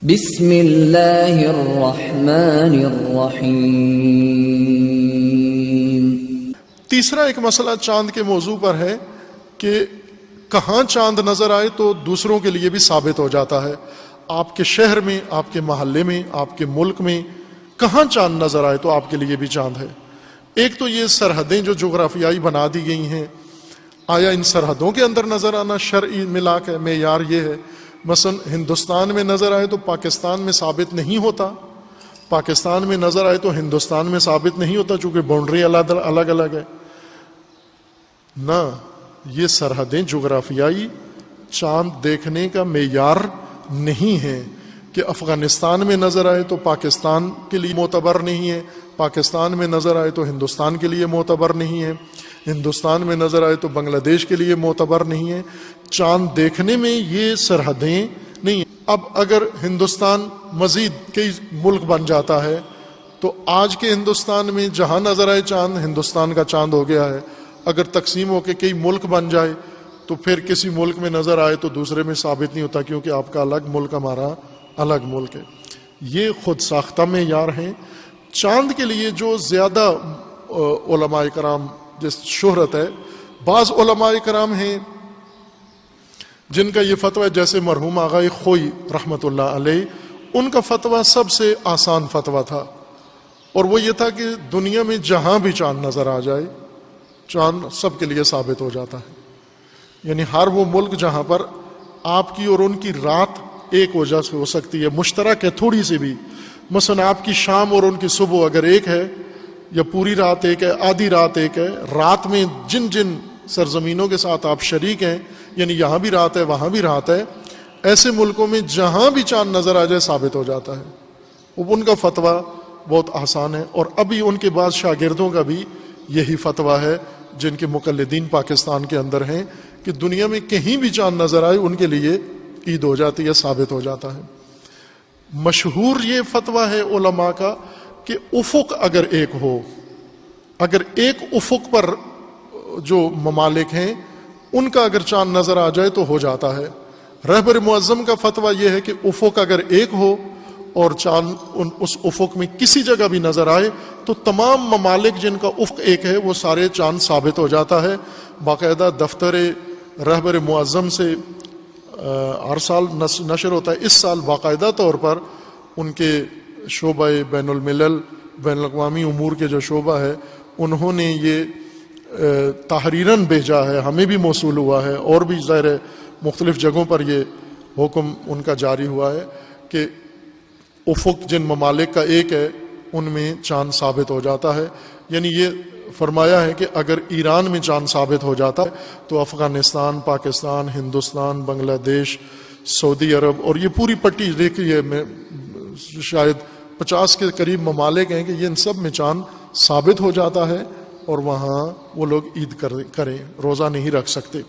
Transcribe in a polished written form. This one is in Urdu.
بسم اللہ الرحمن الرحیم۔ تیسرا ایک مسئلہ چاند کے موضوع پر ہے کہ کہاں چاند نظر آئے تو دوسروں کے لیے بھی ثابت ہو جاتا ہے۔ آپ کے شہر میں، آپ کے محلے میں، آپ کے ملک میں کہاں چاند نظر آئے تو آپ کے لیے بھی چاند ہے۔ ایک تو یہ سرحدیں جو جغرافیائی بنا دی گئی ہیں، آیا ان سرحدوں کے اندر نظر آنا شرعی ملاک ہے، معیار یہ ہے۔ مثلا ہندوستان میں نظر آئے تو پاکستان میں ثابت نہیں ہوتا، پاکستان میں نظر آئے تو ہندوستان میں ثابت نہیں ہوتا، چونکہ باؤنڈری الگ الگ ہے نہ۔ یہ سرحدیں جغرافیائی چاند دیکھنے کا معیار نہیں ہے کہ افغانستان میں نظر آئے تو پاکستان کے لیے معتبر نہیں ہے، پاکستان میں نظر آئے تو ہندوستان کے لیے معتبر نہیں ہے، ہندوستان میں نظر آئے تو بنگلہ دیش کے لیے معتبر نہیں ہے۔ چاند دیکھنے میں یہ سرحدیں نہیں ہیں۔ اب اگر ہندوستان مزید کئی ملک بن جاتا ہے تو آج کے ہندوستان میں جہاں نظر آئے چاند ہندوستان کا چاند ہو گیا ہے۔ اگر تقسیم ہو کے کئی ملک بن جائے تو پھر کسی ملک میں نظر آئے تو دوسرے میں ثابت نہیں ہوتا، کیونکہ آپ کا الگ ملک، ہمارا الگ ملک ہے۔ یہ خود ساختہ معیار ہیں۔ چاند کے لیے جو زیادہ علماء کرام جس شہرت ہے، بعض علماء کرام ہیں جن کا یہ فتویٰ ہے، جیسے مرحوم آغا خوئی رحمۃ اللہ علیہ، ان کا فتویٰ سب سے آسان فتویٰ تھا، اور وہ یہ تھا کہ دنیا میں جہاں بھی چاند نظر آ جائے چاند سب کے لیے ثابت ہو جاتا ہے۔ یعنی ہر وہ ملک جہاں پر آپ کی اور ان کی رات ایک وجہ سے ہو سکتی ہے، مشترک ہے تھوڑی سی بھی، مثلا آپ کی شام اور ان کی صبح اگر ایک ہے، یا پوری رات ایک ہے، آدھی رات ایک ہے، رات میں جن جن سرزمینوں کے ساتھ آپ شریک ہیں، یعنی یہاں بھی رات ہے وہاں بھی رات ہے، ایسے ملکوں میں جہاں بھی چاند نظر آ جائے ثابت ہو جاتا ہے۔ ان کا فتویٰ بہت آسان ہے، اور ابھی ان کے بعض شاگردوں کا بھی یہی فتویٰ ہے جن کے مقلدین پاکستان کے اندر ہیں، کہ دنیا میں کہیں بھی چاند نظر آئے ان کے لیے عید ہو جاتی ہے، ثابت ہو جاتا ہے۔ مشہور یہ فتویٰ ہے علماء کا کہ افق اگر ایک ہو، اگر ایک افق پر جو ممالک ہیں ان کا اگر چاند نظر آ جائے تو ہو جاتا ہے۔ رہبر معظم کا فتویٰ یہ ہے کہ افق اگر ایک ہو اور چاند اس افق میں کسی جگہ بھی نظر آئے تو تمام ممالک جن کا افق ایک ہے وہ سارے چاند ثابت ہو جاتا ہے۔ باقاعدہ دفتر رہبر معظم سے ہر سال نشر ہوتا ہے۔ اس سال باقاعدہ طور پر ان کے شعبہ بین الملل بین الاقوامی امور کے جو شعبہ ہے انہوں نے یہ تحریراً بھیجا ہے، ہمیں بھی موصول ہوا ہے، اور بھی ظاہر ہے مختلف جگہوں پر یہ حکم ان کا جاری ہوا ہے کہ افق جن ممالک کا ایک ہے ان میں چاند ثابت ہو جاتا ہے۔ یعنی یہ فرمایا ہے کہ اگر ایران میں چاند ثابت ہو جاتا ہے تو افغانستان، پاکستان، ہندوستان، بنگلہ دیش، سعودی عرب، اور یہ پوری پٹی دیکھیے میں شاید 50 کے قریب ممالک ہیں کہ یہ ان سب میں چاند ثابت ہو جاتا ہے، اور وہاں وہ لوگ عید کریں، روزہ نہیں رکھ سکتے۔